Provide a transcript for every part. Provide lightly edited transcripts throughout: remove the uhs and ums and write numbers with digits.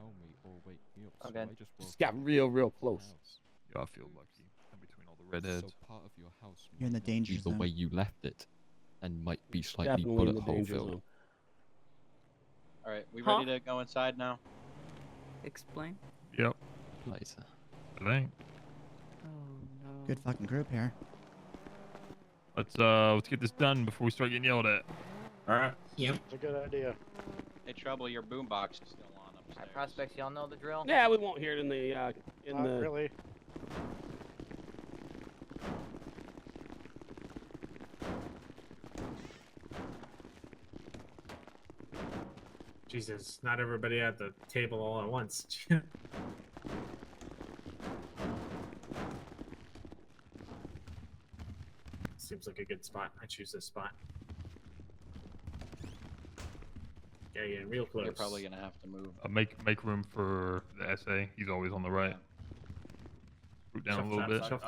tell me or wake me up. Okay. So I just Just got real close. Yeah, I feel lucky. In between all the redheads. So part of your house You're in the might not danger be the zone. way you left it, and might be slightly Definitely in bullet the hole danger filled. zone. All right, we ready to go inside now? Explain. Yep. Later. I think. Oh no. Good fucking group here. Let's get this done before we start getting yelled at. All right. Yep. It's a good idea. Hey, Trouble, your boombox is still on upstairs. Alright, prospects, y'all know the drill? Yeah, we won't hear it in the Not really. Jesus, not everybody at the table all at once. Seems like a good spot. I choose this spot. Yeah, yeah, real close. You're probably gonna have to move. Make room for the SA. He's always on the right. Root down a little bit. Shuffle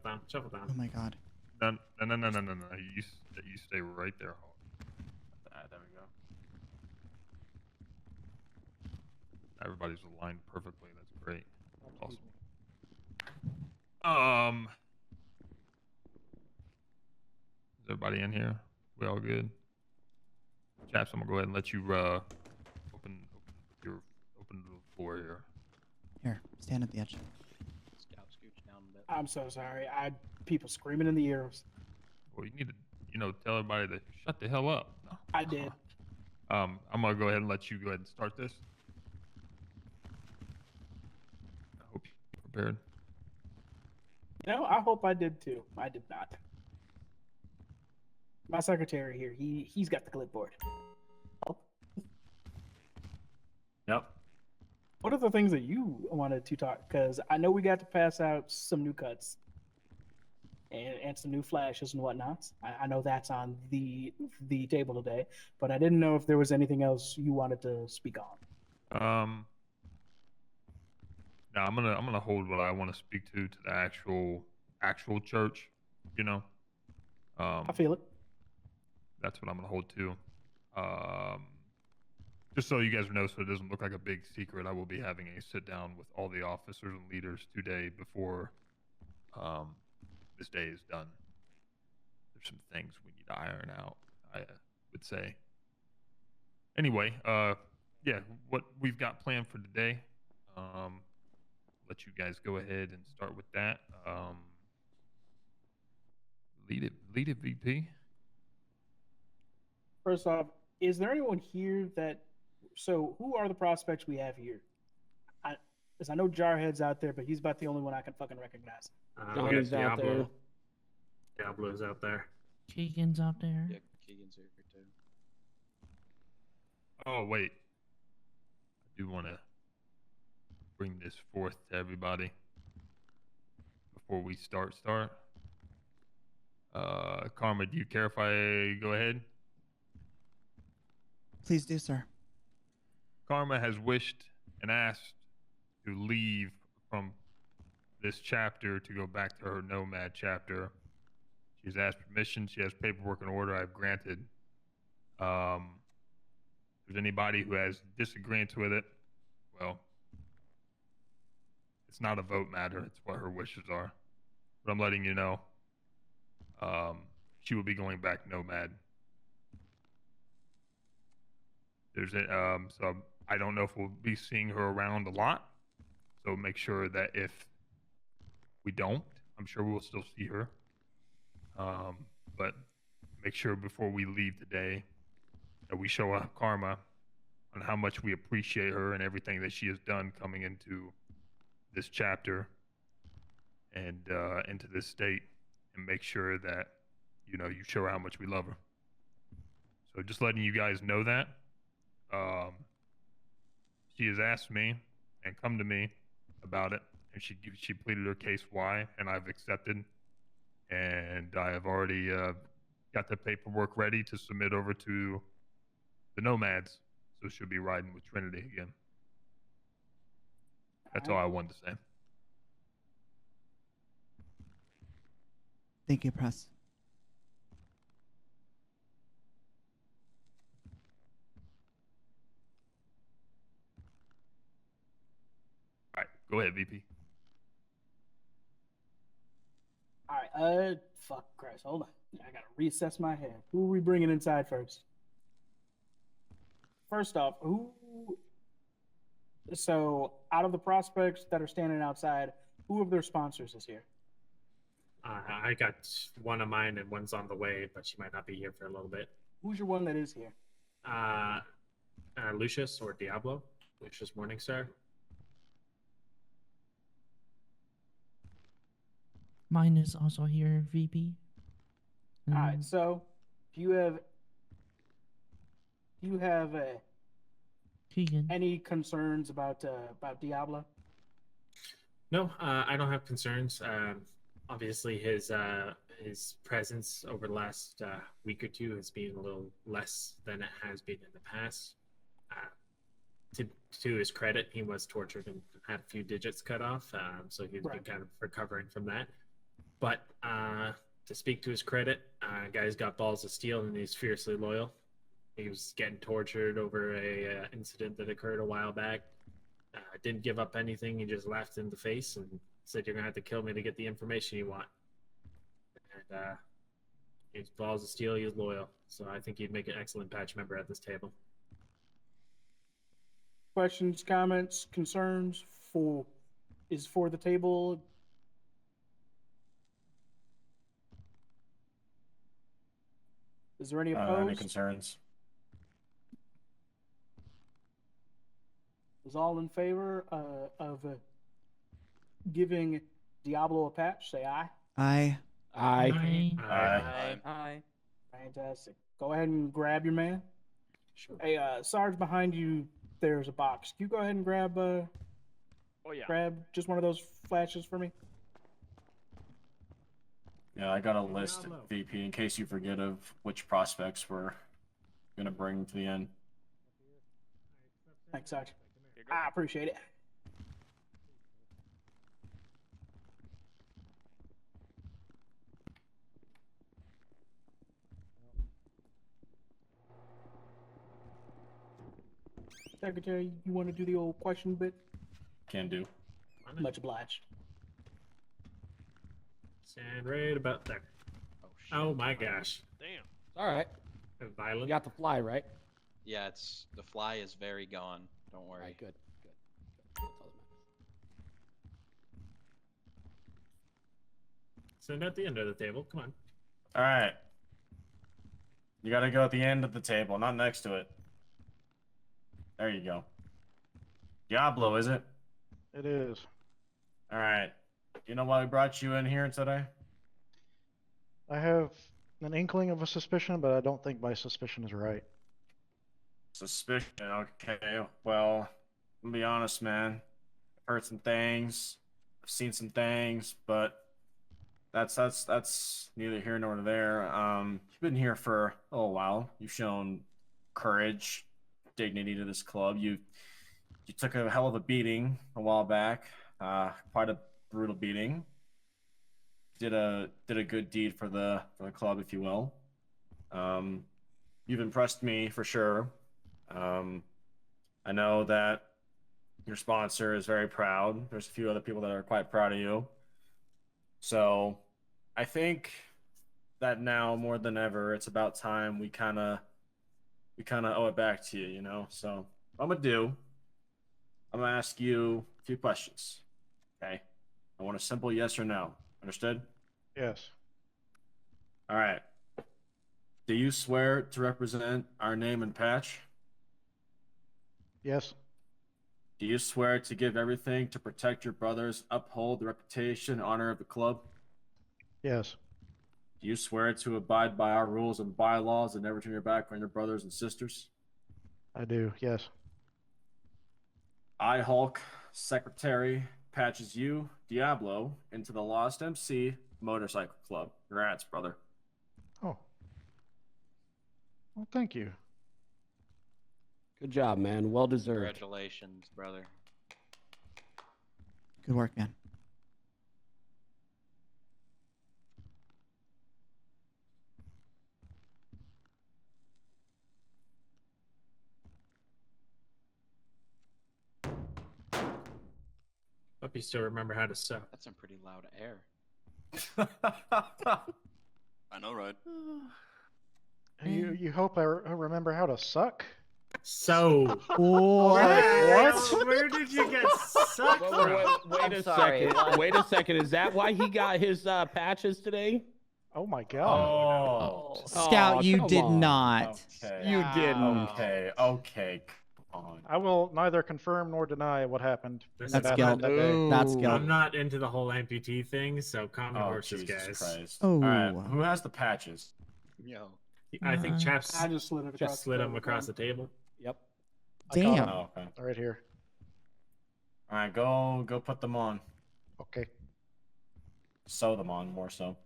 down. Shuffle down. Oh my god. No. You stay right there. There we go. Everybody's aligned perfectly. That's great. Awesome. Is everybody in here? We all good? Chaps, I'm gonna go ahead and let you open the floor here. Here, stand at the edge. Scout scooch down a bit. I'm so sorry. I had people screaming in the ears. Well, you need to, tell everybody to shut the hell up. No. I did. I'm gonna go ahead and let you go ahead and start this. I hope you're prepared. You know, I hope I did too. I did not. My secretary here, he's got the clipboard. Yep. What are the things that you wanted to talk? Because I know we got to pass out some new cuts and some new flashes and whatnots. I know that's on the table today, but I didn't know if there was anything else you wanted to speak on. No, I'm gonna hold what I want to speak to the actual church. I feel it. That's what I'm gonna hold to. Just so you guys know, so it doesn't look like a big secret, I will be having a sit down with all the officers and leaders today before this day is done. There's some things we need to iron out, I would say. Anyway, yeah, what we've got planned for today. Let you guys go ahead and start with that. Lead it, VP. First off, is there anyone here that? So, who are the prospects we have here? Because I know Jarhead's out there, but he's about the only one I can fucking recognize. We got Johnny's out there. Diablo. Diablo's out there. Keegan's out there. Yeah, Keegan's here too. Oh wait, I do want to bring this forth to everybody before we start. Karma, do you care if I go ahead? Please do, sir. Karma has wished and asked to leave from this chapter to go back to her Nomad chapter. She's asked permission. She has paperwork in order. I've granted. If there's anybody who has disagreements with it, well, it's not a vote matter. It's what her wishes are. But I'm letting you know. She will be going back Nomad. So I don't know if we'll be seeing her around a lot. So make sure that if we don't, I'm sure we'll still see her. But make sure before we leave today that we show up Karma on how much we appreciate her and everything that she has done coming into this chapter and into this state, and make sure that you show her how much we love her. So just letting you guys know that. She has asked me and come to me about it, and she pleaded her case why, and I've accepted, and I have already got the paperwork ready to submit over to the Nomads, so she'll be riding with Trinity again. That's all I wanted to say. Thank you, Press. Go ahead, VP. All right. Fuck Christ. Hold on. I gotta reassess my head. Who are we bringing inside first? First off, who? So, out of the prospects that are standing outside, who of their sponsors is here? I got one of mine and one's on the way, but she might not be here for a little bit. Who's your one that is here? Lucius or Diablo. Lucius Morningstar. Mine is also here, VP. All right. So, do you have Keegan. any concerns about Diablo? No, I don't have concerns. Obviously, his presence over the last week or two has been a little less than it has been in the past. To his credit, he was tortured and had a few digits cut off, so he's been kind of recovering from that. But to speak to his credit, guy's got balls of steel and he's fiercely loyal. He was getting tortured over a incident that occurred a while back. Didn't give up anything. He just laughed in the face and said, "You're gonna have to kill me to get the information you want." And he's balls of steel. He's loyal, so I think he'd make an excellent patch member at this table. Questions, comments, concerns for the table? Is there any opposed? Any concerns? Is all in favor of giving Diablo a patch? Say aye. I Aye. Fantastic. Go ahead and grab your man. Sure. Hey, Sarge, behind you, there's a box. Can you go ahead and grab grab just one of those flashes for me? Yeah, I got a list, VP, in case you forget of which prospects we're gonna bring to the end. Thanks, Sarge. I appreciate it. Secretary, you want to do the old question bit? Can do. Much obliged. Stand right about there. Oh, shit. Oh my gosh. Damn. All right. Violent. You got the fly, right? Yeah, the fly is very gone. Don't All worry. right, good. That's all that matters. Stand at the end of the table. Come on. All right. You gotta go at the end of the table, not next to it. There you go. Diablo, is it? It is. All right. You know why we brought you in here today? I have an inkling of a suspicion, but I don't think my suspicion is right. Suspicion. Okay. Well, I'm gonna be honest, man. I've heard some things. I've seen some things, but that's neither here nor there. You've been here for a little while. You've shown courage, dignity to this club. You took a hell of a beating a while back. Quite a brutal beating. Did a good deed for the club, if you will. You've impressed me for sure. I know that your sponsor is very proud. There's a few other people that are quite proud of you. So I think that now more than ever, it's about time we kind of owe it back to you, you know? So what I'm going to do, I'm going to ask you a few questions, okay? I want a simple yes or no. Understood? Yes. All right. Do you swear to represent our name and patch? Yes. Do you swear to give everything to protect your brothers, uphold the reputation and honor of the club? Yes. Do you swear to abide by our rules and bylaws and never turn your back on your brothers and sisters? I do. Yes. I, Hulk, Secretary, patches you, Diablo, into the Lost MC Motorcycle Club. Congrats, brother. Oh. Well, thank you. Good job, man. Well deserved. Congratulations, brother. Good work, man. Hope you still remember how to sew. That's some pretty loud air. I know, right? You hope I remember how to suck? So. What? Where did you get sucked from? Wait a sorry, second. what? Wait a second. Is that why he got his patches today? Oh my god. Oh. Scout, Oh, you come did on. not. Okay. You didn't. Okay. Come on. I will neither confirm nor deny what happened. This That's is guilt. not- That's Ooh. guilt. I'm not into the whole amputee thing, so calm your Oh, horses, Jesus guys. Christ. Oh. All right. Who has the patches? Yo. I think Chaps I just slid it across. just slid them across the table. Yep. Damn. Oh, okay. Right here. All right, go put them on. Okay. Sew them on more so.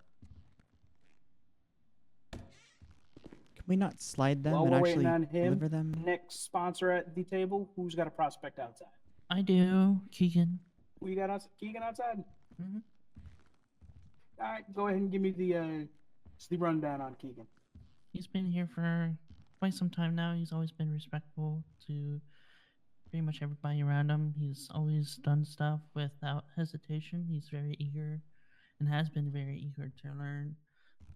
Can we not slide them While and we're actually waiting on him, deliver them? next sponsor at the table, who's got a prospect outside? I do, Keegan. Who you got outside? Keegan outside? Mhm. All right, go ahead and give me the rundown on Keegan. He's been here for quite some time now. He's always been respectful to pretty much everybody around him. He's always done stuff without hesitation. He's very eager and has been very eager to learn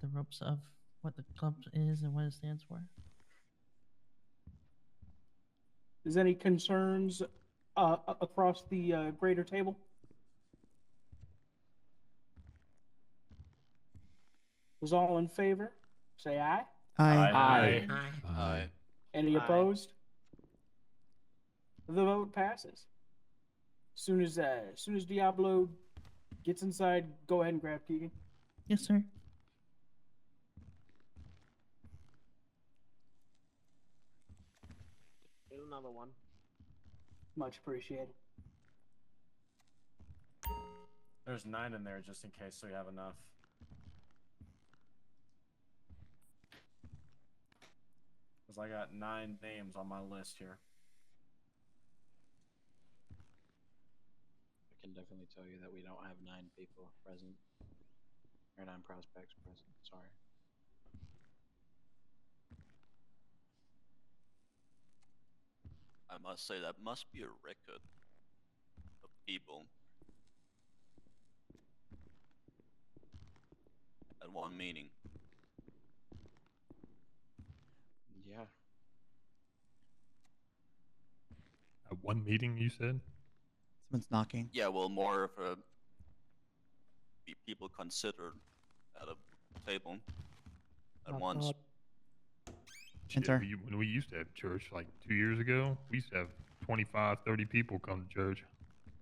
the ropes of what the club is and what it stands for. Is any concerns across the greater table? Was all in favor? Say aye. Aye. Aye. Any Aye. opposed? The vote passes. Soon as Diablo gets inside, go ahead and grab Keegan. Yes, sir. Get another one. Much appreciated. There's 9 in there just in case, so you have enough. Because I got 9 names on my list here. I can definitely tell you that we don't have 9 people present. Or 9 prospects present, sorry. I must say that must be a record of people at one meeting. Yeah. At one meeting, you said? Someone's knocking. Yeah, well, more of a people considered at a table at Knock, once. knock. Shit, Enter. when we used to have church like 2 years ago, we used to have 25, 30 people come to church.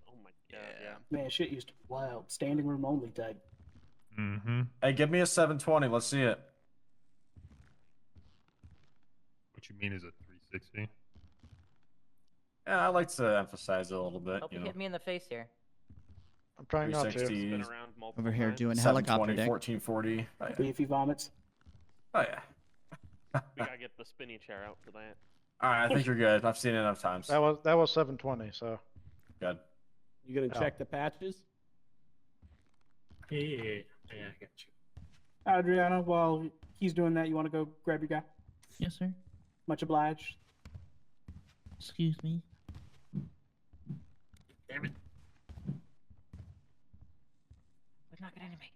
Oh my god, Yeah. Man, shit used to be wild. Standing room only type. Mm-hmm. Hey, give me a 720. Let's see it. What you mean is a 360? Yeah, I like to emphasize it a little bit. Hope You you know, hit me in the face here. I'm trying not to. 360, Been around multiple Over here times. doing helicopter 720, deck. 1440. Oh, yeah. If he vomits. Oh, yeah. We gotta get the spinny chair out for that. All right, I think you're good. I've seen it enough times. That was 720. So Good. You gonna Oh. check the patches? Yeah, I got you. Adriana, while he's doing that, you want to go grab your guy? Yes, sir. Much obliged. Excuse me. Damn it. We're not getting me.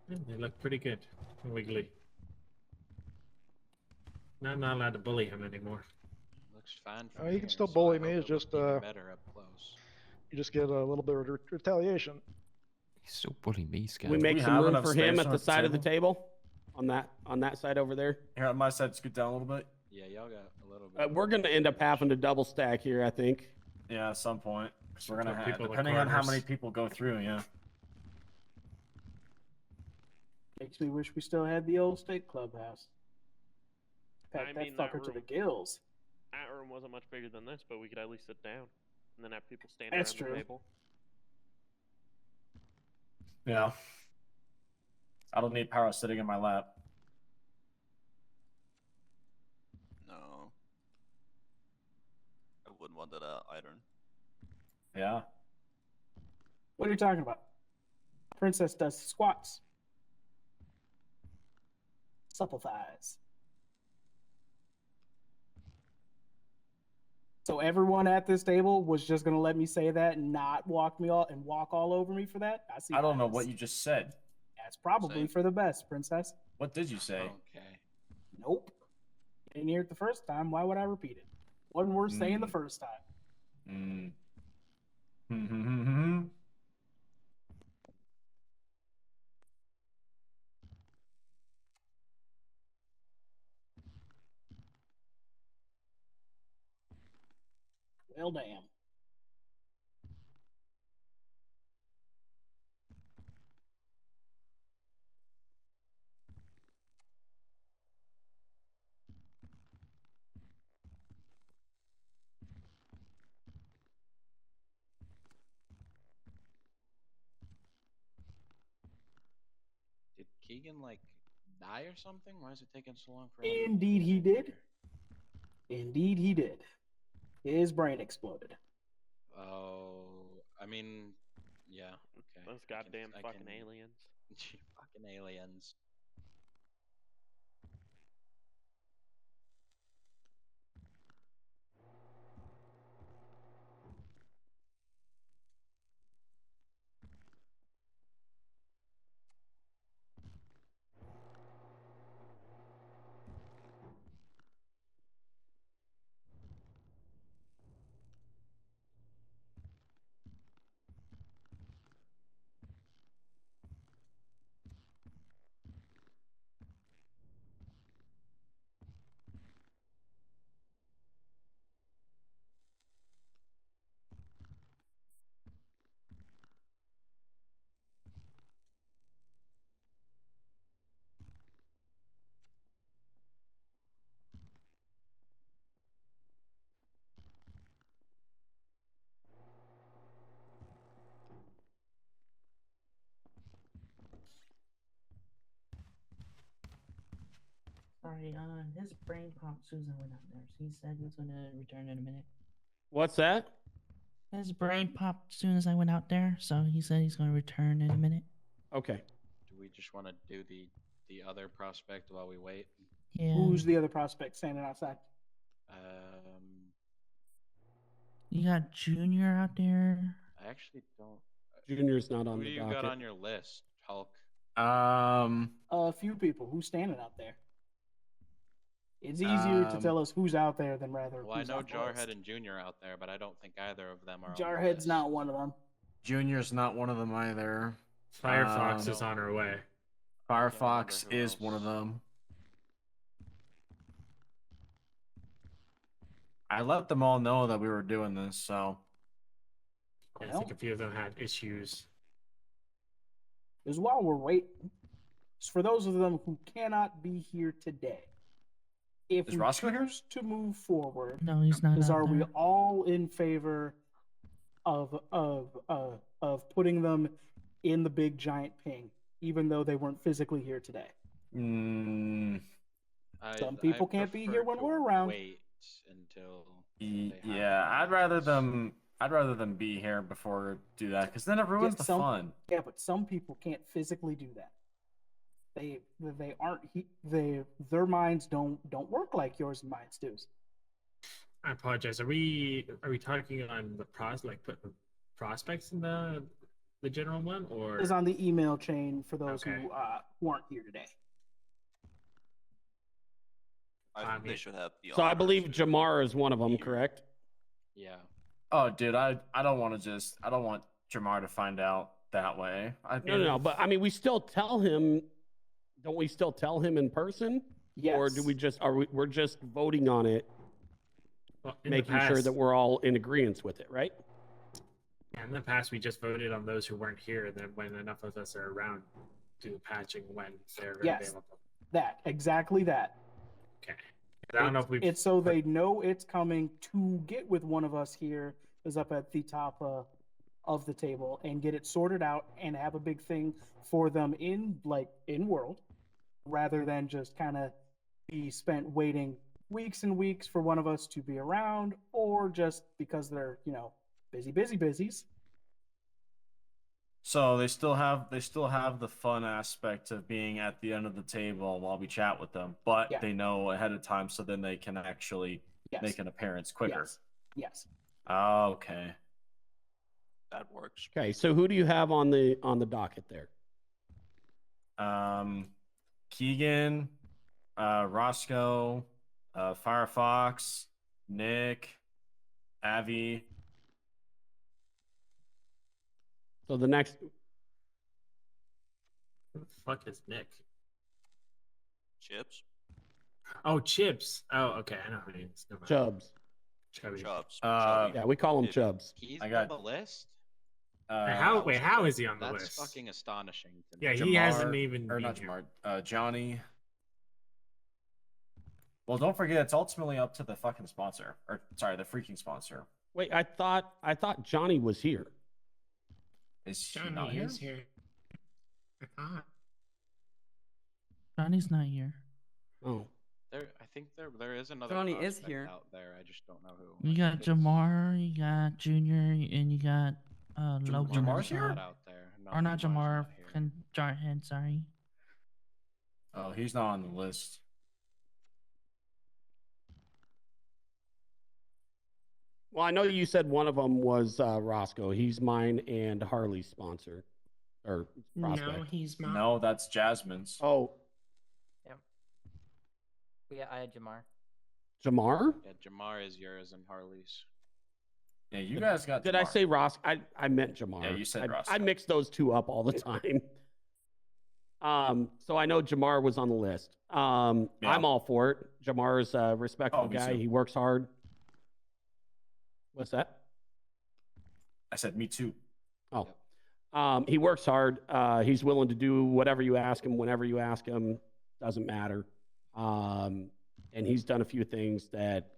They look pretty good. Wiggly. Not allowed to bully him anymore. Looks fine. Oh, from you can here, still so I bully hope me, it it's looks just, even better up close. you just get a little bit of retaliation. He's still bullying me, Scout. We make we some have room enough for him space at on the the side of the table, on that side over there. Here on my side, scoot down a little bit. Yeah, y'all got a little bit. We're gonna end up having to double stack here, I think. Yeah, at some point. 'Cause we're gonna Put have, people in depending on how corners. many people go through. Yeah. Makes me wish we still had the old state clubhouse. Pack I that mean, that fucker to the room- gills. That room wasn't much bigger than this, but we could at least sit down and then have people stand That's around true. the table. Yeah. I don't need power sitting in my lap. No. I wouldn't want that either. Yeah. What are you talking about? Princess does squats. Supple thighs. So everyone at this table was just gonna let me say that and not walk all over me for that? I see. I don't know bias. what you just said. That's probably Same. for the best, princess. What did you say? Okay. Nope. Didn't hear it the first time. Why would I repeat it? Wasn't worth saying the Mm. first time. Mm. Well, damn. Did Keegan like die or something? Why is it taking so long for him? to Indeed, he get did. here? Indeed, he did. His brain exploded. Oh, I mean, yeah. Okay. Those I goddamn I fucking can- aliens. Fucking aliens. Sorry, his brain popped Susan went out there. So he said he was gonna return in a minute. What's that? His brain popped as soon as I went out there, so he said he's gonna return in a minute. Okay. Do we just want to do the other prospect while we wait? Yeah. Who's the other prospect standing outside? You got Junior out there. I actually don't. Junior's not on Who the do you docket. got on your list, Hulk? A few people. Who's standing out there? It's easier to tell us who's out there than rather. Well, I who's know off the list. Jarhead and Junior out there, but I don't think either of them are. on the Jarhead's list. not one of them. Junior's not one of them either. Firefox is on her way. Firefox who is else. one of them. I let them all know that we were doing this, so. I think a few of them had issues. Is while we're waiting, for those of them who cannot be here today, if Is we Roscoe here? choose to move forward, No, he's not. is out are we there. all in favor of putting them in the big giant ping, even though they weren't physically here today? Some people can't be here when we're around. Wait until. Yeah, I'd rather them be here before do that, because then it ruins the fun. Yeah, but some people can't physically do that. They aren't their minds don't work like yours and mine's do. I apologize. Are we talking on the put the prospects in the general one, or Is on the email chain for those Okay. who aren't here today. I think they should have the. So I honors believe to Jamar is one of them, be here. correct? Yeah. Oh, dude, I don't want Jamar to find out that way. No. But I mean, we still tell him. Don't we still tell him in person? Yes. Or do we just we're just voting on it, Well, in the making sure past- that we're all in agreement with it, right? Yeah, in the past, we just voted on those who weren't here, and then when enough of us are around, do the patching when they're Yes. available. Exactly that. Okay. I don't know if we. It's so they know it's coming. To get with one of us here is up at the top of the table and get it sorted out and have a big thing for them in world, rather than just kind of be spent waiting weeks and weeks for one of us to be around, or just because they're busies. So they still have the fun aspect of being at the end of the table while we chat with them, but Yeah. they know ahead of time, so then they can actually Yes. make an appearance quicker. Yes. Yes. Oh, okay. That works. Okay, so who do you have on the docket there? Keegan, Roscoe, Firefox, Nick, Avi. So the next, Who the fuck is Nick? Chips. Oh, Chips. Oh, okay. I know who it is. Never mind. Chubbs. Chubby. Chubs. Yeah, we call him Chubby. Chubbs. He's I on got- the list. How is he on the That's list? fucking astonishing to me. Yeah, he Jamar, hasn't even or been not here. Jamar, Johnny. Well, don't forget, it's ultimately up to the fucking sponsor, or sorry, the freaking sponsor. Wait, I thought Johnny was here. Is he not here? is here. I thought. Johnny's not here. Oh, I think there is another Johnny is prospect here. out there. I just don't know who. You I got think it's- Jamar, you got Junior, and you got Logan. Jamar's as here? well. Not out there. No, Or not Jamar's Jamar, not here. Jarhead, sorry. Oh, he's not on the list. well, I know you said one of them was Roscoe. He's mine and Harley's sponsor or prospect. he's No, that's Jasmine's. Oh, Yeah, I had Jamar. Jamar? Yeah, Jamar is yours and Harley's. Yeah, you guys got. Did I Jamar. say Ross? I meant Jamar. Yeah, you said I Roscoe. mix those two up all the time. So I know Jamar was on the list. Yeah. I'm all for it. Jamar's a respectable me guy. too. He works hard. What's that? I said me too. Oh, he works hard. He's willing to do whatever you ask him, whenever you ask him. Doesn't matter. And he's done a few things that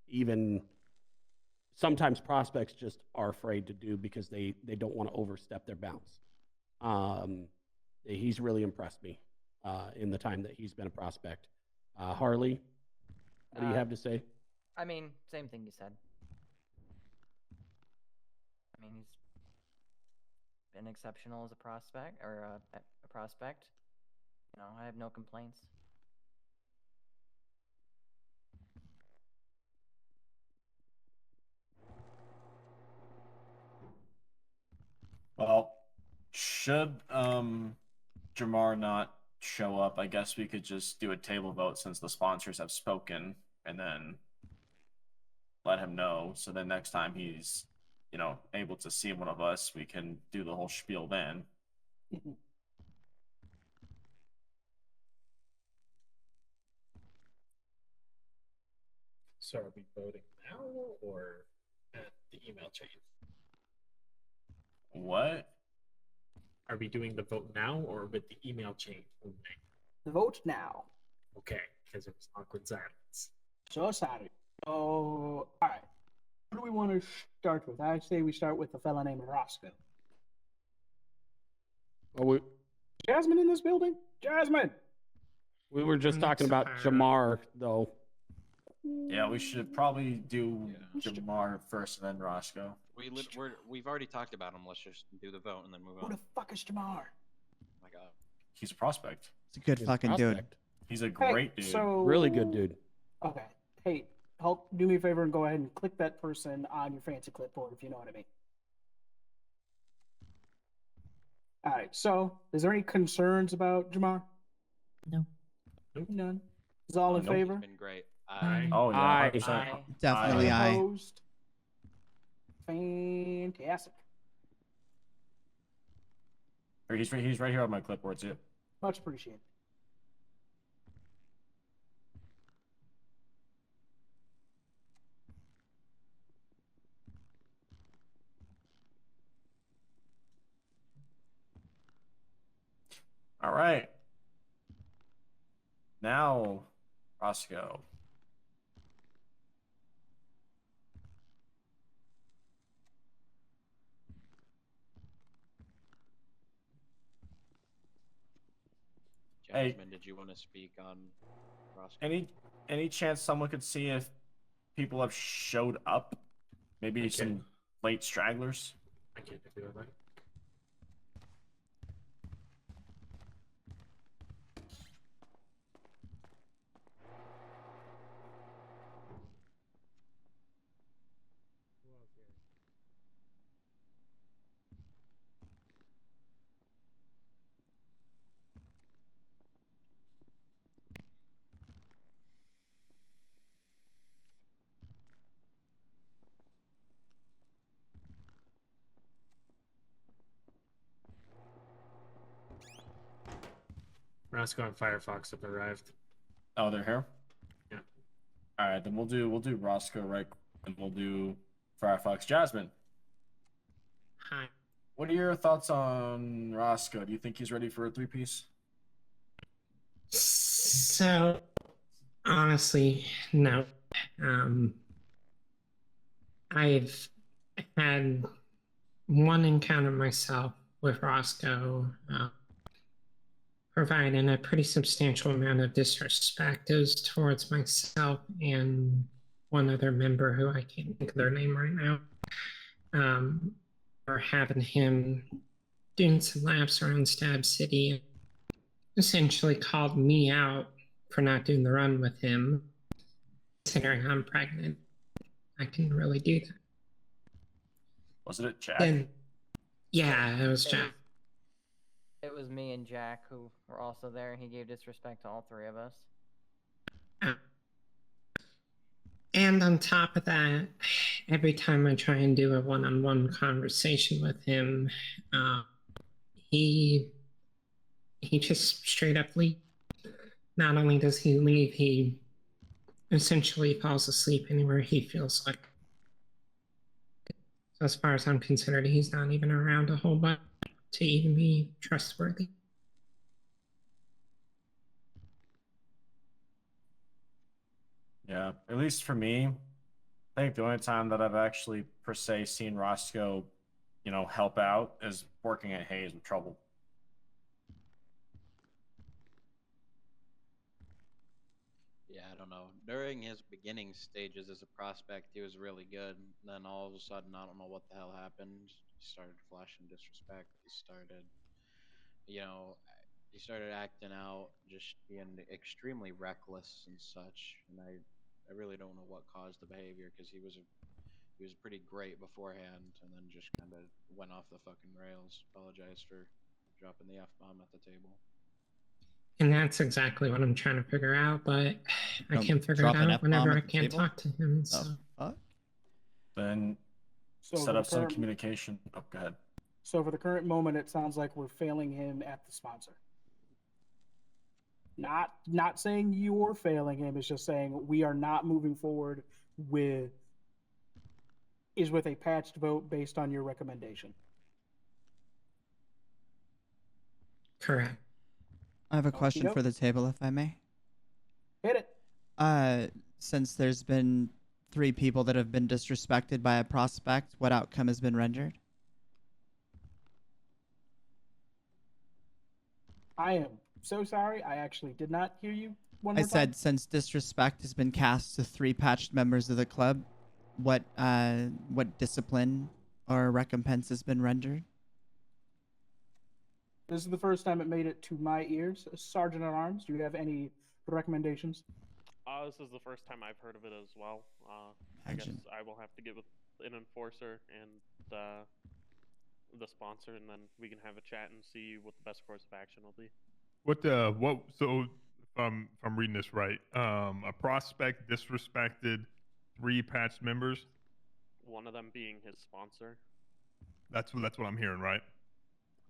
even sometimes prospects just are afraid to do because they don't want to overstep their bounds. He's really impressed me in the time that he's been a prospect. Harley, what do you have to say? I mean, same thing you said. I mean, he's been exceptional as a prospect or a prospect. You know, I have no complaints. Well, should Jamar not show up, I guess we could just do a table vote since the sponsors have spoken, and then let him know. So then next time he's, able to see one of us, we can do the whole spiel then. So are we voting now or at the email chain? What? Are we doing the vote now or with the email chain only? The vote now. Okay, because it was awkward silence. So sorry. So, all right. What do we want to start with? I say we start with a fella named Roscoe. Well, Jasmine in this building? Jasmine! we were just talking about Sorry. Jamar, though. Yeah, we should probably do Jamar first and then Roscoe. We've already talked about him. Let's just do the vote and then move Who on. the fuck is Jamar? Oh my God. He's a prospect. It's a good He's a fucking dude. prospect. He's a great dude. So Really good dude. Okay. Hey, help do me a favor and go ahead and click that person on your fancy clipboard if you know what I mean. All right. So, is there any concerns about Jamar? No. None. Is all in Nope. favor? It's been great. Aye. Oh, yeah. Aye. 100%. Aye. Definitely Aye. I. Opposed? Fantastic. Or he's right here on my clipboard too. Much appreciated. All right. Now, Roscoe. Hey. Jasmine, did you want to speak on Roscoe? Any chance someone could see if people have showed up? Maybe Okay. some late stragglers? I can't do that. Roscoe and Firefox have arrived. Oh, they're here. Yeah. All right, then we'll do Roscoe right, and we'll do Firefox. Jasmine, Hi. what are your thoughts on Roscoe? Do you think he's ready for a three-piece? So, honestly, no. I've had one encounter myself with Roscoe, providing a pretty substantial amount of disrespect as towards myself and one other member who I can't think of their name right now. Or having him doing some laps around Stab City and essentially called me out for not doing the run with him, considering I'm pregnant. I can really do that. Wasn't it Jack? Then, yeah, it was Jack. It was me and Jack who were also there. He gave disrespect to all three of us. And on top of that, every time I try and do a one-on-one conversation with him, he just straight up leaves. Not only does he leave, he essentially falls asleep anywhere he feels like. So as far as I'm concerned, he's not even around a whole bunch to even be trustworthy. Yeah, at least for me, I think the only time that I've actually per se seen Roscoe, help out is working at Hayes with Trouble. Yeah, I don't know. During his beginning stages as a prospect, he was really good. Then all of a sudden, I don't know what the hell happened. He started flashing disrespect. He started acting out, just being extremely reckless and such. And I really don't know what caused the behavior, because he was pretty great beforehand, and then just kind of went off the fucking rails. Apologize for dropping the F-bomb at the table. And that's exactly what I'm trying to figure out, but I can't figure drop it an out F-bomb whenever at I the can't table? talk to him. The So. fuck? Then So set for the up some current- communication. Oh, go ahead. So for the current moment, it sounds like we're failing him at the sponsor. Not saying you're failing him. It's just saying we are not moving forward with a patched vote based on your recommendation. Correct. I have a question Okey-doke. for the table, if I may. Hit it. Since there's been 3 people that have been disrespected by a prospect, what outcome has been rendered? I am so sorry. I actually did not hear you one I more said time. since disrespect has been cast to 3 patched members of the club, what discipline or recompense has been rendered? This is the first time it made it to my ears. Sergeant at Arms, do you have any recommendations? This is the first time I've heard of it as well. I guess I will have to get with an enforcer and the sponsor, and then we can have a chat and see what the best course of action will be. So if I'm reading this right, a prospect disrespected 3 patched members. One of them being his sponsor. That's what I'm hearing, right?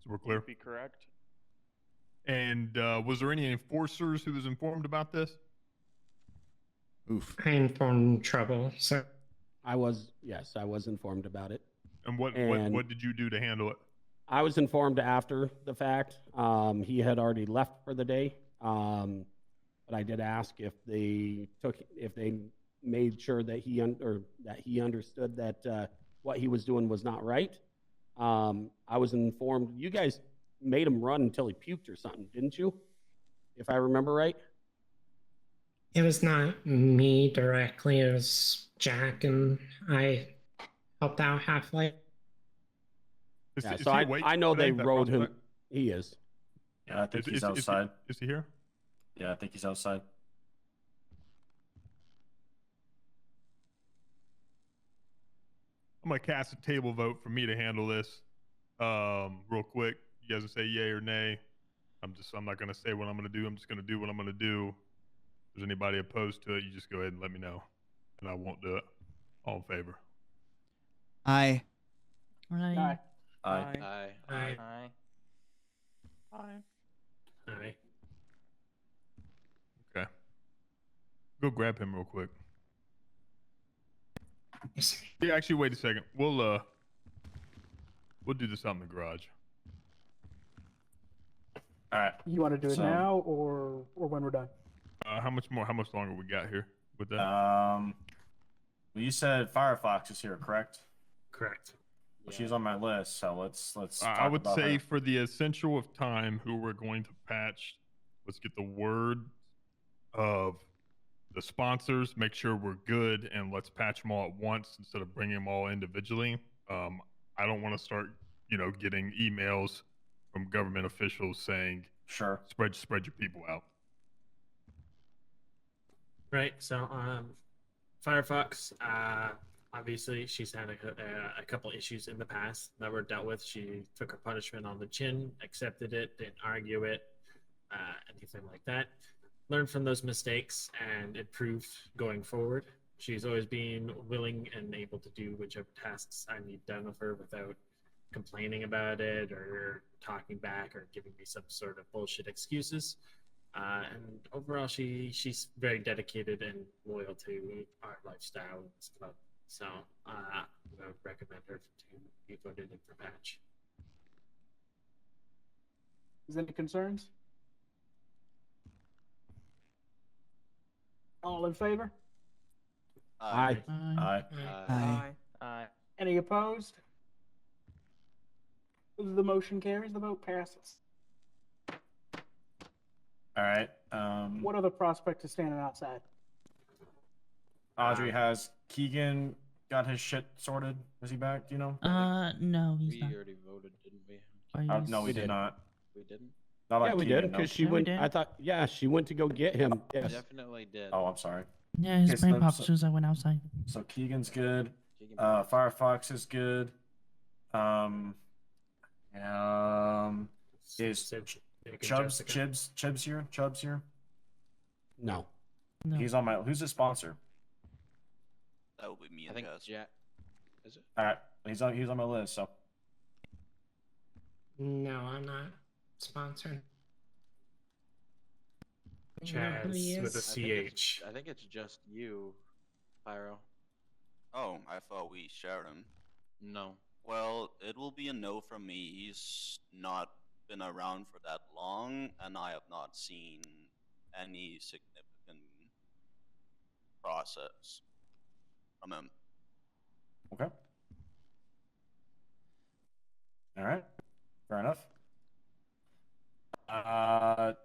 So we're clear. Would be correct. And was there any enforcers who was informed about this? Oof. I informed Trouble, so I was informed about it. And what did you do to handle it? I was informed after the fact. He had already left for the day, but I did ask if they made sure that he understood that what he was doing was not right. I was informed. You guys made him run until he puked or something, didn't you? If I remember right. it was not me directly. It was Jack, and I helped out halfway. Yeah, so I know they rode him. He is. Yeah, I think he's outside. Is he here? Yeah, I think he's outside. I'm gonna cast a table vote for me to handle this, real quick. You guys will say yay or nay. I'm not gonna say what I'm gonna do. I'm just gonna do what I'm gonna do. If there's anybody opposed to it, you just go ahead and let me know, and I won't do it. All in favor? Aye. Aye. Aye. Aye. Aye. Aye. go grab him real quick. Yes, sir. Yeah, actually, wait a second. We'll do this out in the garage. All right. You want to do it So- now or when we're done? How much longer we got here with that? Well, you said Firefox is here, correct? Correct. Well, she's on my list, so let's I talk would about say her. for the essential of time, who we're going to patch, let's get the word of the sponsors, make sure we're good, and let's patch them all at once instead of bringing them all individually. I don't want to start, getting emails from government officials saying, Sure, spread your people out. Right. So, Firefox, obviously, she's had a couple issues in the past that were dealt with. She took her punishment on the chin, accepted it, didn't argue it, anything like that. Learned from those mistakes and improved going forward. She's always been willing and able to do whichever tasks I need done of her without complaining about it or talking back or giving me some sort of bullshit excuses. And overall, she's very dedicated and loyal to our lifestyle and this club. So I would recommend her to be voted in for patch. Is there any concerns? All in favor? Aye. Aye. Aye. Any opposed? The motion carries. The vote passes. All right. What other prospect is standing outside? Audrey, has Keegan got his shit sorted? Is he back? Do you know? No, he's We not. already voted, didn't we? Are you No, we We did did. not. We didn't. Not like Yeah, we Keegan, did no. because she Yeah, we went. did. I thought, yeah, she went to go get him. We Yes. definitely did. Oh, I'm sorry. Yeah, his Okay, brain so- popped so- as soon as I went outside. So Keegan's good. Keegan Firefox is good. Is Chibs here? Chubbs here? No. No. He's on my. Who's his sponsor? That would be me, I I think guess. Jack. Is it? All right, he's on my list. So No, I'm not sponsored. I don't know who Chaz he with a is. CH. I think it's just you, Pyro. Oh, I thought we shared him. No. Well, it will be a no from me. He's not been around for that long, and I have not seen any significant process from him. okay. All right, fair enough.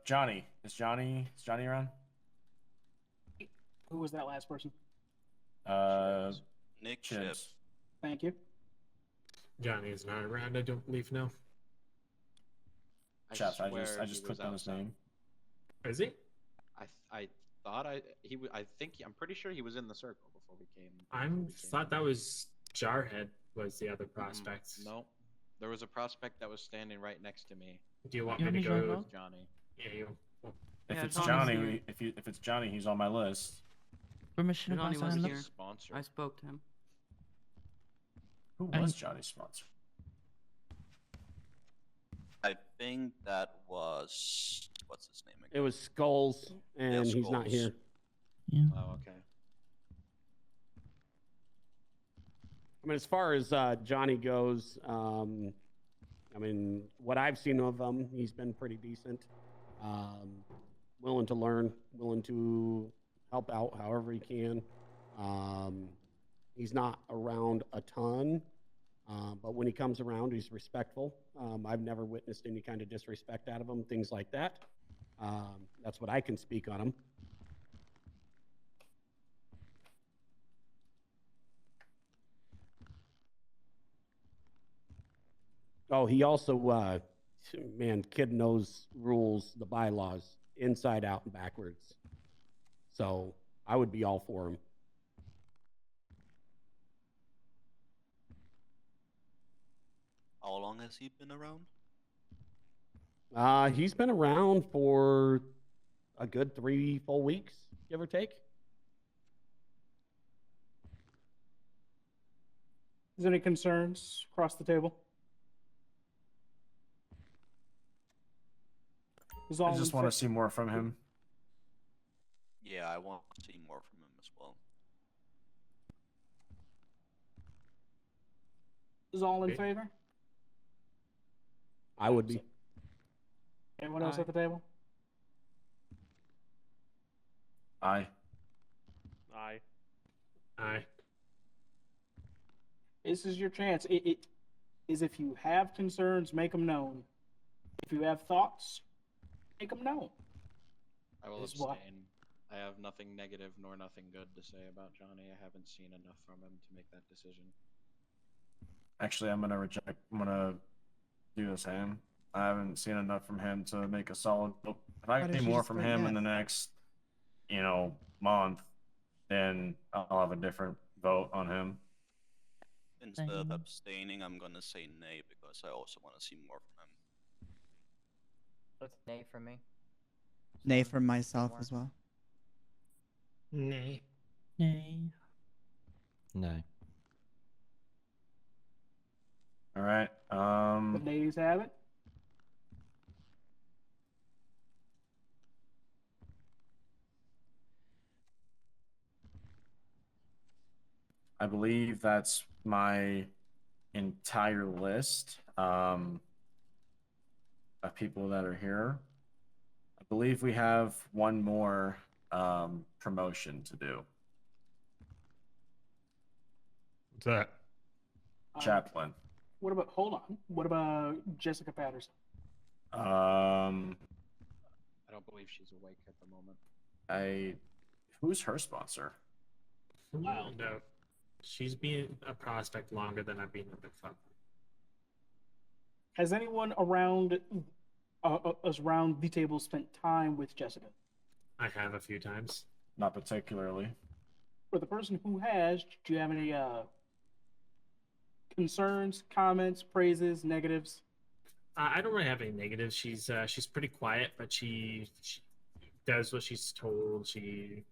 Johnny is Johnny around? Who was that last person? Nick Chips. Chips. Thank you. Johnny is not around, I don't believe, no. Chef, I swear just he was clicked on his outside. name. Is he? I thought I think I'm pretty sure he was in the circle before we came. I thought that was Jarhead was the other prospect. No, there was a prospect that was standing right next to me. Do you want You me to want me to go? go? It was Johnny. Yeah, you. If Yeah, it's Johnny's Johnny, here. if it's Johnny, he's on my list. Permission to Johnny pass was on the here. Sponsor. I spoke to him. Who I- was Johnny's sponsor? I think that was what's his name It again? was Skulls, and he's not Skulls. here. Yeah. Oh, okay. I mean, as far as Johnny goes, I mean, what I've seen of him, he's been pretty decent. Willing to learn, willing to help out however he can. He's not around a ton, but when he comes around, he's respectful. I've never witnessed any kind of disrespect out of him, things like that. That's what I can speak on him. Oh, he also, man, kid knows rules, the bylaws, inside out and backwards. So I would be all for him. How long has he been around? He's been around for a good 3 full weeks, give or take. Is there any concerns across the table? Is all I just in want to fa- see more from him. Yeah, I want to see more from him as well. Is all in Okay. favor? I would be. Anyone else Aye. at the table? Aye. Aye. Aye. This is your chance. It is if you have concerns, make them known. If you have thoughts, make them known. I will Is what- abstain. I have nothing negative nor nothing good to say about Johnny. I haven't seen enough from him to make that decision. Actually, I'm gonna do the same. I haven't seen enough from him to make a solid. If Why I don't see you more just from vote him in yes? the next, month, then I'll have a different vote on him. Instead of Same. abstaining, I'm gonna say nay because I also want to see more from him. That's nay for me. Nay Someone from myself more? as well. Nay. Nay. No. All right. The nays have it. I believe that's my entire list of people that are here. I believe we have one more promotion to do. What's that? Chaplain. What about? Hold on. What about Jessica Patterson? Um, I don't believe she's awake at the moment. who's her sponsor? Wow. No. She's been a prospect longer than I've been in the club. Has anyone around us around the table spent time with Jessica? I have a few times. Not particularly. For the person who has, do you have any concerns, comments, praises, negatives? I don't really have any negatives. She's pretty quiet, but she does what she's told. She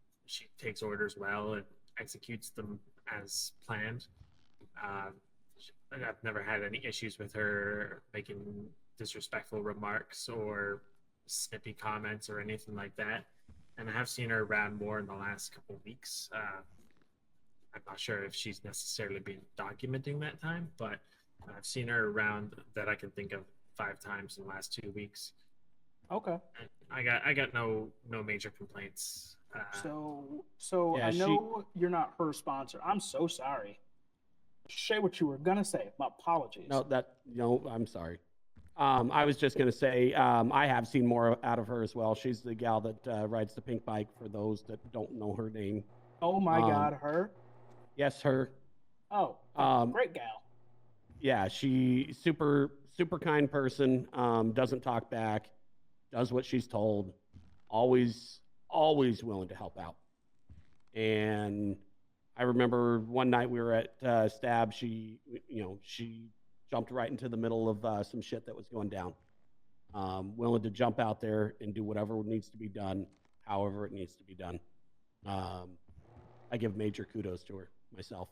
takes orders well and executes them as planned. I've never had any issues with her making disrespectful remarks or snippy comments or anything like that. And I have seen her around more in the last couple of weeks. I'm not sure if she's necessarily been documenting that time, but I've seen her around that I can think of 5 times in the last 2 weeks. Okay. I got no major complaints. So Yeah, I know you're not her sponsor. I'm so sorry. Say what you were gonna say. My apologies. No, I'm sorry. I was just gonna say I have seen more out of her as well. She's the gal that rides the pink bike. For those that don't know her name. Oh my God, her. Yes, her. Oh, great gal. Yeah, she super kind person. Doesn't talk back. Does what she's told. Always willing to help out. And I remember one night we were at Stab. She jumped right into the middle of some shit that was going down. Willing to jump out there and do whatever needs to be done, however it needs to be done. I give major kudos to her myself.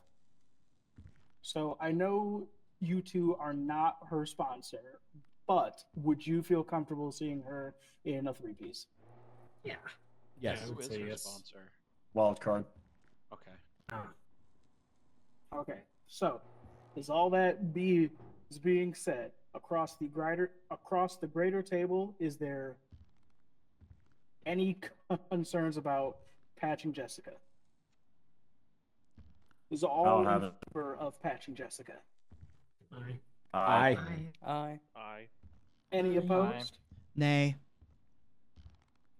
So I know you two are not her sponsor, but would you feel comfortable seeing her in a 3-piece? Yeah. Yes. I Who would is say her yes. sponsor? Wild card. Okay. Okay. So, is all that is being said across the greater table? Is there any concerns about patching Jessica? Is all have in it. favor of patching Jessica? Aye. Aye. Aye. Aye. Any Aye. opposed? Nay.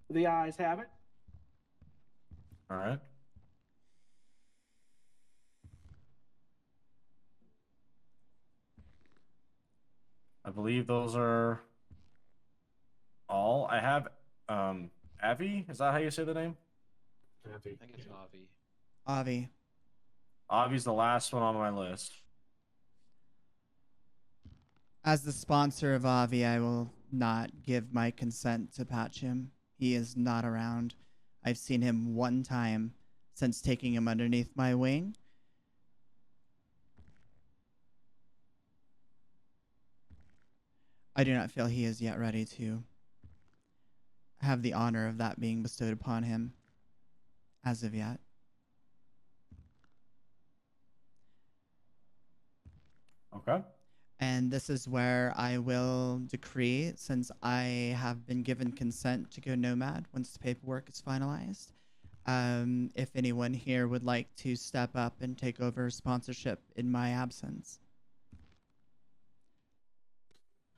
The ayes have it. All right. I believe those are all. I have Avi, is that how you say the name? Happy. I think it's Avi. Avi. Avi's the last one on my list. As the sponsor of Avi, I will not give my consent to patch him. He is not around. I've seen him one time since taking him underneath my wing. I do not feel he is yet ready to have the honor of that being bestowed upon him. as of yet. Okay. And this is where I will decree, since I have been given consent to go nomad once the paperwork is finalized. If anyone here would like to step up and take over sponsorship in my absence.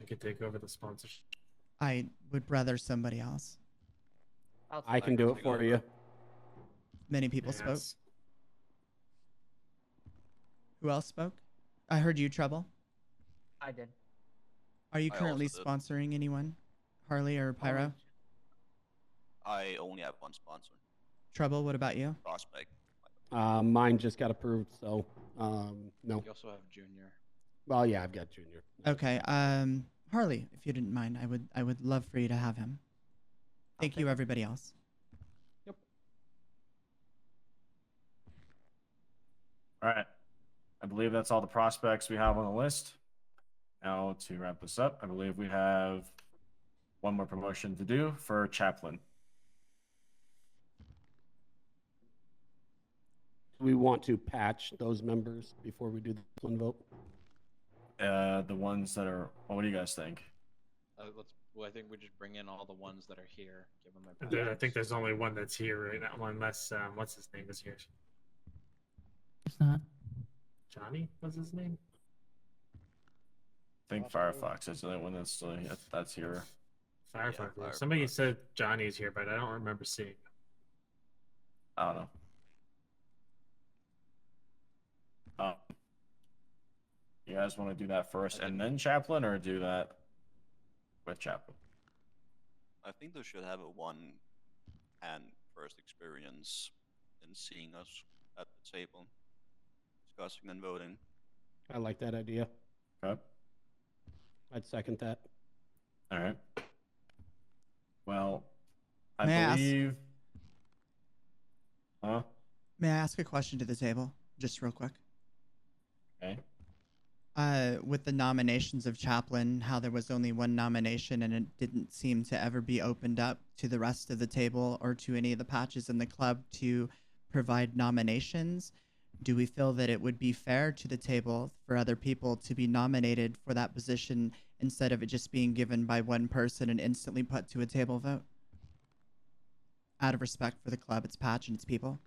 I could take over the sponsorship. I would rather somebody else. I can do it for you. Many people spoke. Yes. Who else spoke? I heard you, Trouble. I did. Are you I currently also did. sponsoring anyone? Harley or Pyro? I only have one sponsor. Trouble, what about you? Prospect. Mine just got approved, so no. You also have Junior. Well, yeah, I've got Junior. Okay. Harley, if you didn't mind, I would love for you to have him. Thank you, everybody else. All right. I believe that's all the prospects we have on the list. Now, to wrap this up, I believe we have one more promotion to do for Chaplain. Do we want to patch those members before we do the one vote? The ones that are. Well, what do you guys think? Well, I think we just bring in all the ones that are here. Give them And then I think there's only one that's here right now, unless what's his name is here. It's not. Johnny, what's his name? I think Firefox is the only one that's here. Firefox. Yeah, Somebody said Johnny's here, but I don't remember seeing him. I don't know. You guys want to do that first and then Chaplain, or do that with Chaplain? I think they should have a one-hand first experience in seeing us at the table, discussing and voting. I like that idea. Okay. I'd second that. All right. Well, I May I ask- believe. Huh? May I ask a question to the table, just real quick? Okay. With the nominations of Chaplain, how there was only one nomination and it didn't seem to ever be opened up to the rest of the table or to any of the patches in the club to provide nominations. Do we feel that it would be fair to the table for other people to be nominated for that position instead of it just being given by one person and instantly put to a table vote? Out of respect for the club, its patch, and its people.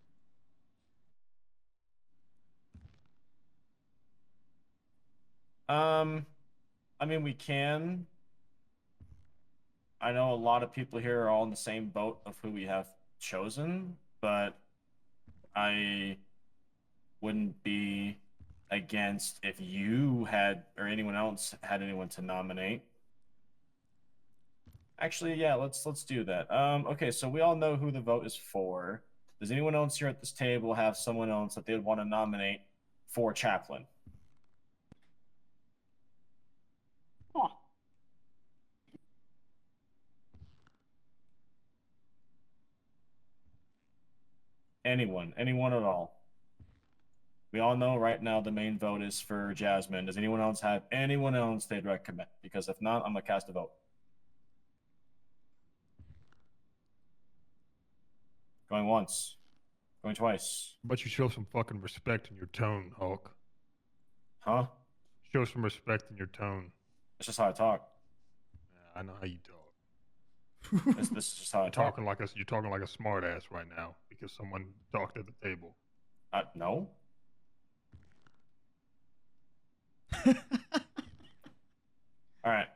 I mean, we can. I know a lot of people here are all in the same boat of who we have chosen, but I wouldn't be against if you had, or anyone else had anyone to nominate. Actually, yeah, let's do that. Okay, so we all know who the vote is for. Does anyone else here at this table have someone else that they would want to nominate for Chaplain? Huh. Anyone at all. We all know right now the main vote is for Jasmine. Does anyone else have anyone else they'd recommend? Because if not, I'm gonna cast a vote. Going once. Going twice. But you show some fucking respect in your tone, Hulk. Huh? Show some respect in your tone. That's just how I talk. Yeah, I know how you talk. This is just how I You're talk. you're talking like a smart ass right now because someone talked at the table. No. All right.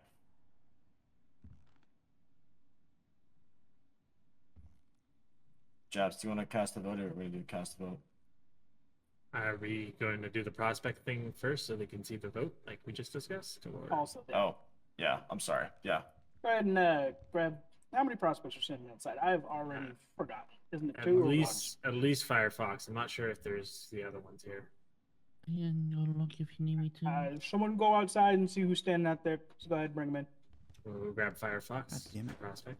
Jabs, do you want to cast a vote, or are we do cast a vote? Are we going to do the prospect thing first so they can see the vote like we just discussed? Or... Also, Oh, yeah. I'm sorry. Yeah. go ahead and grab. How many prospects are sitting outside? I have already forgotten. Isn't it At two or least Firefox. I'm not sure if there's the other ones here. And I'll look if you need me to. one? Someone go outside and see who's standing out there. So go ahead and bring them in. We'll grab Firefox. God damn it. Prospect.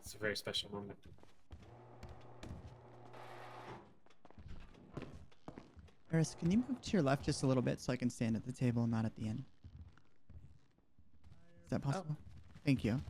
It's a very special moment. Eris, can you move to your left just a little bit so I can stand at the table and not at the end? Is that possible? Thank you.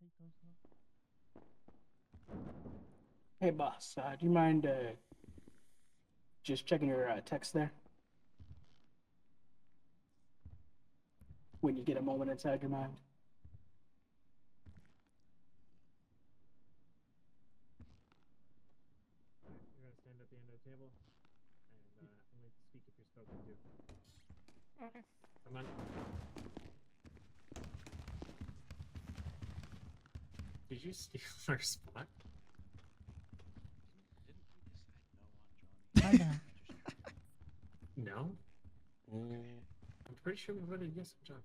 take those off. Hey, boss, do you mind just checking your text there? When you get a moment inside your mind. You're gonna stand at the end of the table, and only speak if you're spoken to. Okay. Come on. Did you steal our spot? Didn't we decide no on Johnny? No. I'm pretty sure we voted yes on John.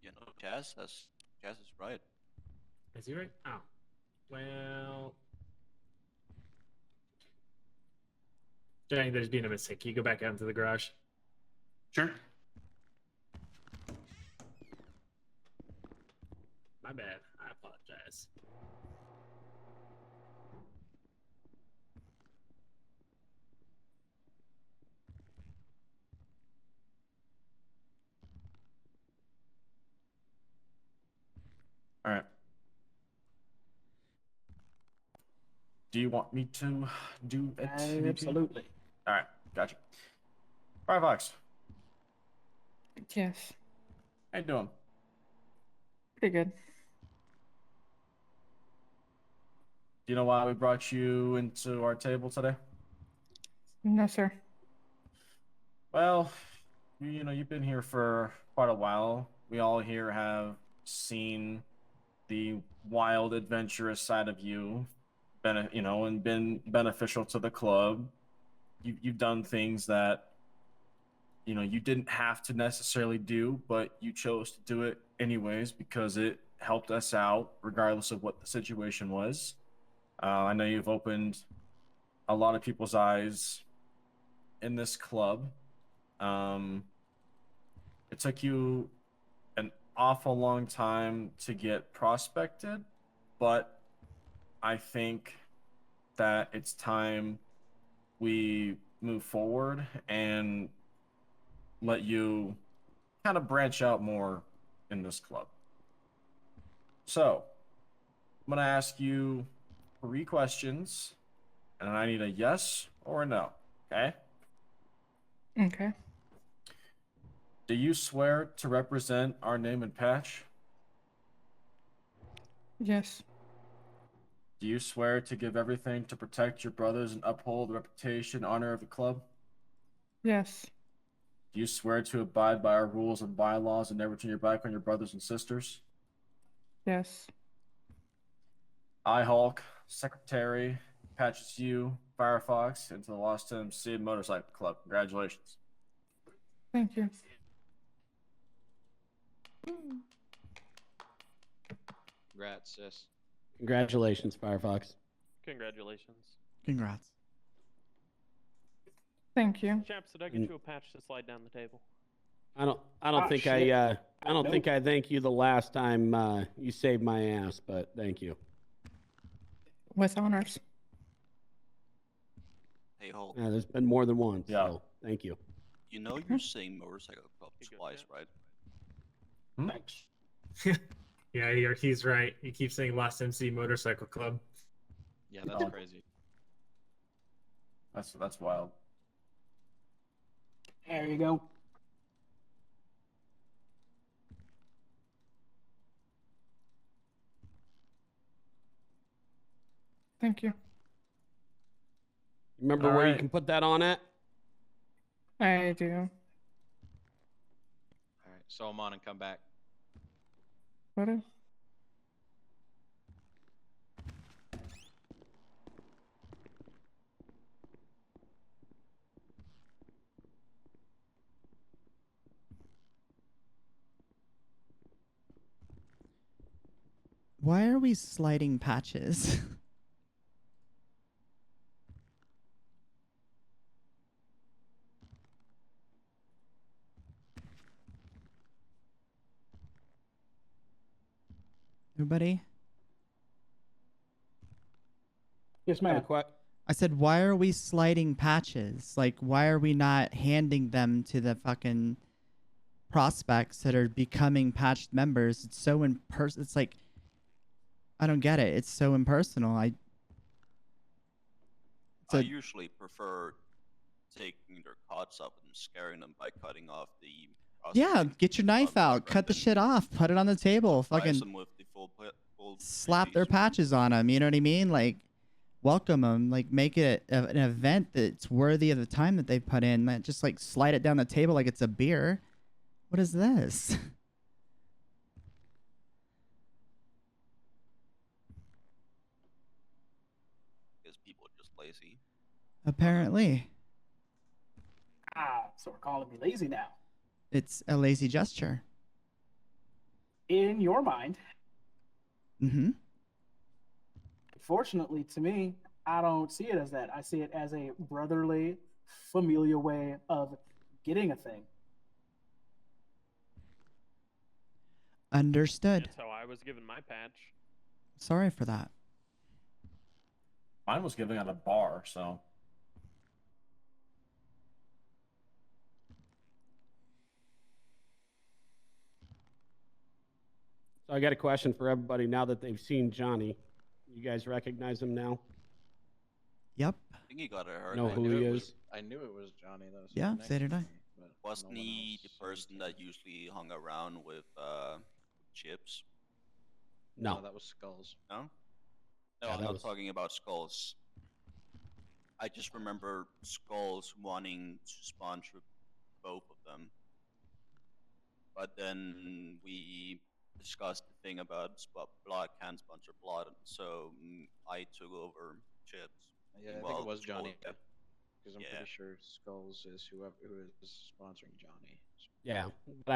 You know, Chaz is right. Is he right? Oh. Well. Johnny, there's been a mistake. Can you go back out into the garage? Sure. My bad. I apologize. All right. Do you want me to do it? Absolutely. All right, gotcha. Firefox, Yes. how you doing? Pretty good. Do you know why we brought you into our table today? No, sir. Well, you know, you've been here for quite a while. We all here have seen the wild, adventurous side of you, and been beneficial to the club. You've done things that, you didn't have to necessarily do, but you chose to do it anyways because it helped us out, regardless of what the situation was. I know you've opened a lot of people's eyes in this club. It took you an awful long time to get prospected, but I think that it's time we move forward and let you kind of branch out more in this club. So, I'm going to ask you 3 questions, and I need a yes or a no, okay? Okay. Do you swear to represent our name and patch? Yes. Do you swear to give everything to protect your brothers and uphold the reputation and honor of the club? Yes. Do you swear to abide by our rules and bylaws and never turn your back on your brothers and sisters? Yes. I, Hulk, Secretary, patches you, Firefox, into the Lost MC Motorcycle Club. Congratulations. Thank you. Congrats, sis. Congratulations, Firefox. Congratulations. Congrats. Thank you. Chaps, did I get you a patch to slide down the table? I don't Ah, think shit. I don't No. think I thanked you the last time you saved my ass, but thank you. With honors. Hey, Hulk, Yeah, there's been more than one, Yeah. so thank you. you know you're saying motorcycle club You good, twice, Chap? right? Thanks. Yeah, he's right. He keeps saying Lost MC Motorcycle Club. Yeah, that's Oh. crazy. That's wild. There you go. Thank you. Remember All where you right. can put that on at? I do. All right, sew them on and come back. What? Why are we sliding patches? Nobody? Yes, I have ma'am. I said, why are we sliding patches? Like, why are we not handing them to the fucking prospects that are becoming patched members? It's so impersonal. It's like, I don't get it. It's so impersonal. I usually prefer taking their cards up and scaring them by cutting off the. Yeah, get your knife out, cut the shit off, put it on the table, Surprise fucking them with the full slap their patches on them. You know what I mean? Like, welcome them. Like, make it an event that's worthy of the time that they put in. Not just like slide it down the table like it's a beer. What is this? Because people are just lazy. Apparently, Ah, so we're calling me lazy now. it's a lazy gesture. In your mind. Mm-hmm. Fortunately, to me, I don't see it as that. I see it as a brotherly, familial way of getting a thing. Understood. That's how I was given my patch. Sorry for that. Mine was given at a bar, so. So I got a question for everybody now that they've seen Johnny. You guys recognize him now? Yep. I think he got a hurt. Know who he is? I knew it was Johnny though. Yeah, so did I. Wasn't he the person that usually hung around with Chips? No. That was Skulls. No? No, Yeah, I'm that not was- talking about Skulls. I just remember Skulls wanting to sponsor both of them. But then we discussed the thing about Blood can't sponsor Blood, so I took over Chips. Yeah, I think Well, it was Johnny. Skull- Because I'm Yeah. pretty sure Skulls is who is sponsoring Johnny. Yeah, but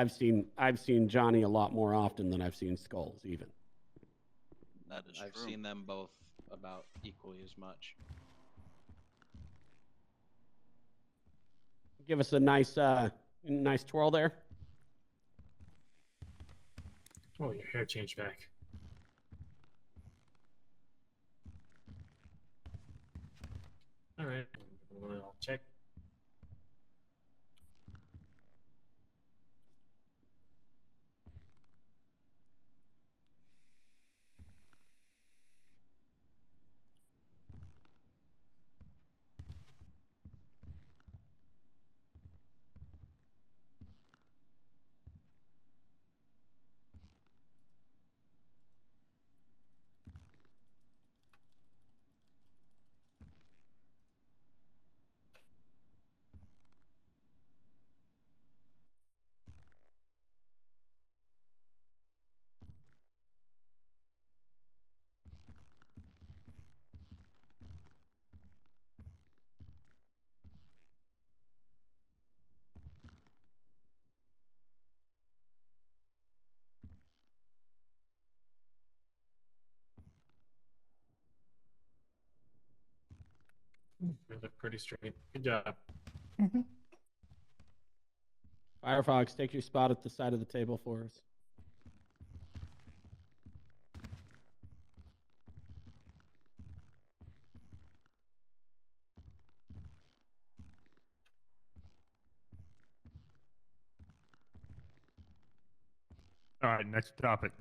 I've seen Johnny a lot more often than I've seen Skulls even. That is I've true. seen them both about equally as much. Give us a nice twirl there. Oh, your hair changed back. All right, I'll check. You look pretty straight. Good job. Firefox, take your spot at the side of the table for us. All right, next topic.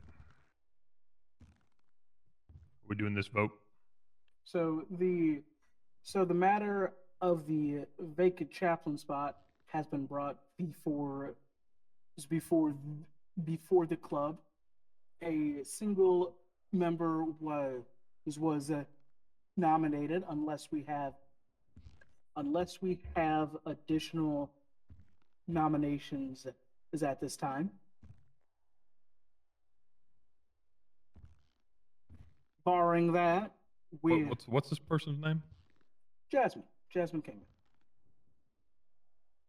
We're doing this vote. So the matter of the vacant chaplain spot has been brought before the club. A single member was nominated unless we have additional nominations is at this time. Barring that, What's this person's name? Jasmine Kingman.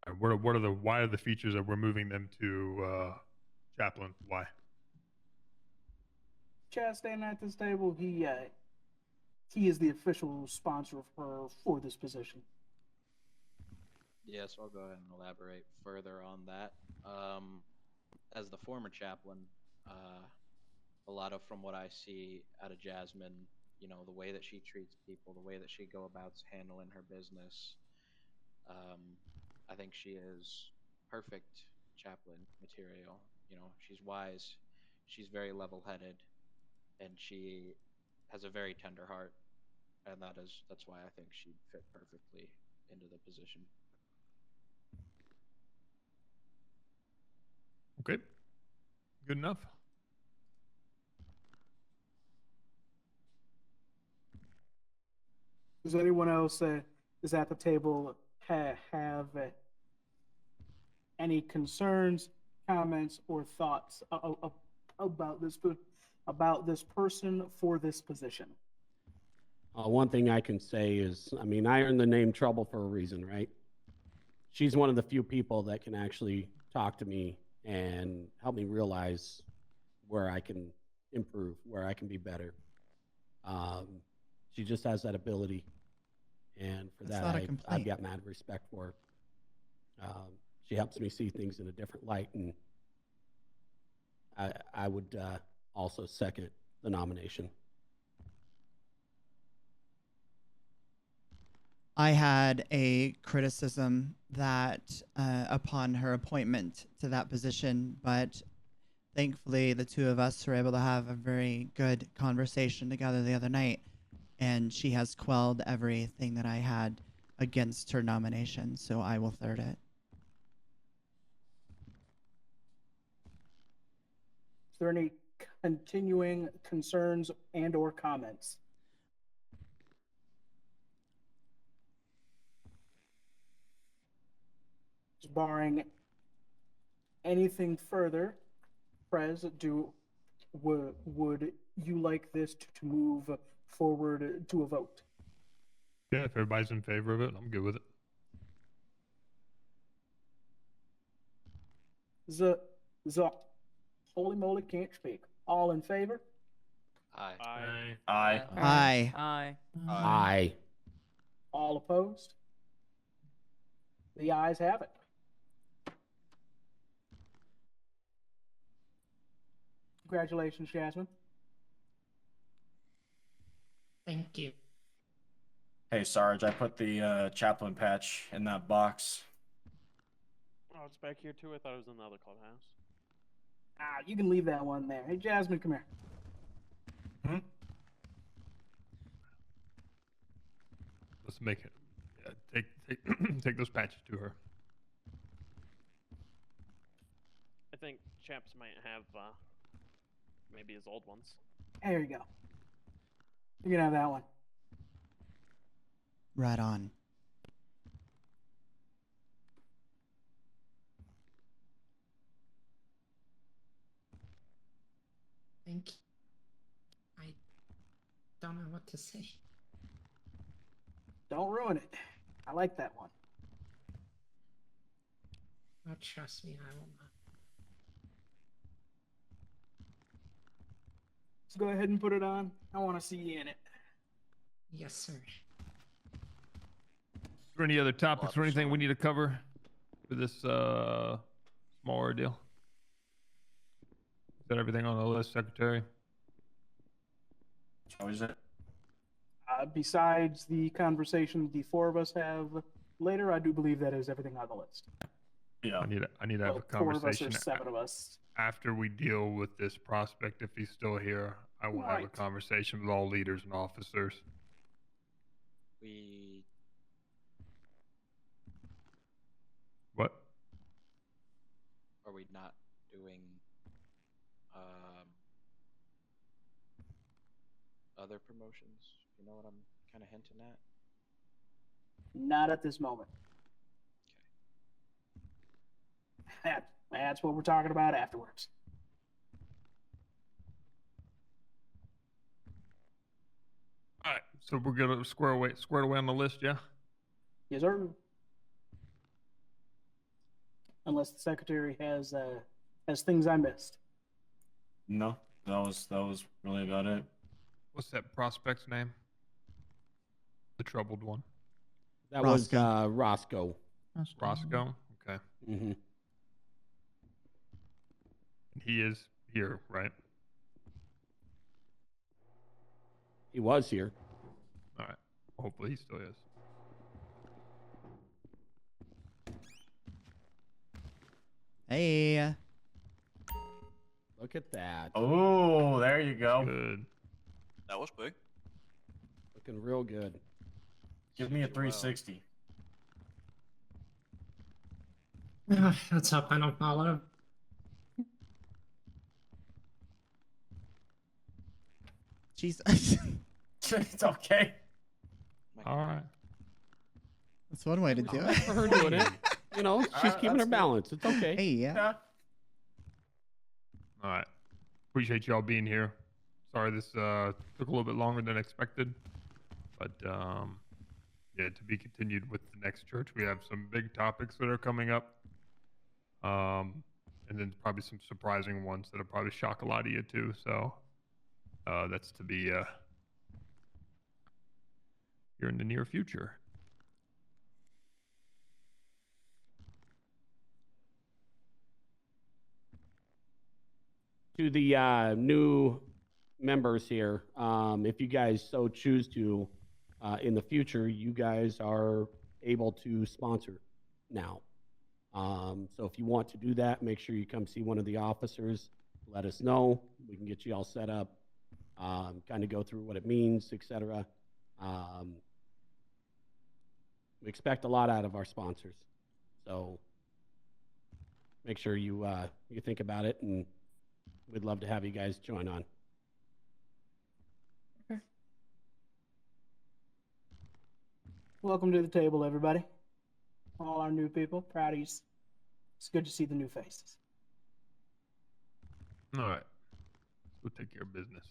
All right, why are the features that we're moving them to Chaplain? Why? Chad standing at this table, he is the official sponsor for this position. Yes, I'll go ahead and elaborate further on that. As the former chaplain, a lot of from what I see out of Jasmine the way that she treats people, the way that she go about handling her business. I think she is perfect chaplain material. She's wise, she's very level-headed, and she has a very tender heart, and that's why I think she'd fit perfectly into the position. Okay. Good enough. Does anyone else is at the table have any concerns, comments, or thoughts about this person for this position? One thing I can say is, I mean, I earned the name Trouble for a reason, right? She's one of the few people that can actually talk to me and help me realize where I can improve, where I can be better. She just has that ability, and for That's that, not a complaint. I've got mad respect for her. She helps me see things in a different light, and I would also second the nomination. I had a criticism that upon her appointment to that position, but thankfully the two of us were able to have a very good conversation together the other night, and she has quelled everything that I had against her nomination, so I will third it. Is there any continuing concerns and or comments? Just barring anything further, Prez, would you like this to move forward to a vote? Yeah, if everybody's in favor of it, I'm good with it. Holy moly, can't speak. All in favor? Aye. Aye. Aye. Aye. Aye. All opposed? The ayes have it. Congratulations, Jasmine. Thank you. Hey, Sarge, I put the chaplain patch in that box. Oh, it's back here too. I thought it was in the other clubhouse. You can leave that one there. Hey, Jasmine, come here. Hmm? Let's make it. Yeah, take those patches to her. I think Chaps might have maybe his old ones. There you go. You can have that one. Right on. Thank you. I don't know what to say. Don't ruin it. I like that one. Oh, trust me, I will not. Let's go ahead and put it on. I want to see you in it. Yes, sir. Is there any other topics or anything we need to cover for this small ordeal? Is that everything on the list, Secretary? How is it? Besides the conversation the four of us have later, I do believe that is everything on the list. Yeah. I need to have a Four of us conversation or seven of us. after we deal with this prospect. If he's still here, I want to have a Right. conversation with all leaders and officers. What? Are we not doing other promotions? You know what I'm kind of hinting at? Not at this moment. That's what we're talking about afterwards. All right, so we're gonna squared away on the list, yeah? Yes, sir. Unless the secretary has things I missed. No, that was really about it. What's that prospect's name? The troubled one. That was Roscoe. Roscoe? Okay. Mm-hmm. He is here, right? He was here. All right. Hopefully he still is. Hey. Look at that. Oh, there you go. Good. That was quick. Looking real good. Give me a 360. Let's hope I don't follow. Jeez. It's okay. All right. That's one way to do it. For her doing it. You know, she's keeping her balance. It's okay. Hey, yeah. All right. Appreciate y'all being here. Sorry this took a little bit longer than expected. But yeah, to be continued with the next church. We have some big topics that are coming up. And then probably some surprising ones that'll probably shock a lot of you too. So that's to be here in the near future. To the new members here, if you guys so choose to, in the future, you guys are able to sponsor now. So if you want to do that, make sure you come see one of the officers. Let us know. We can get you all set up, kind of go through what it means, etc. We expect a lot out of our sponsors. So make sure you think about it, and we'd love to have you guys join on. Okay. Welcome to the table, everybody. All our new people, proud of you. It's good to see the new faces. All right. We'll take care of business.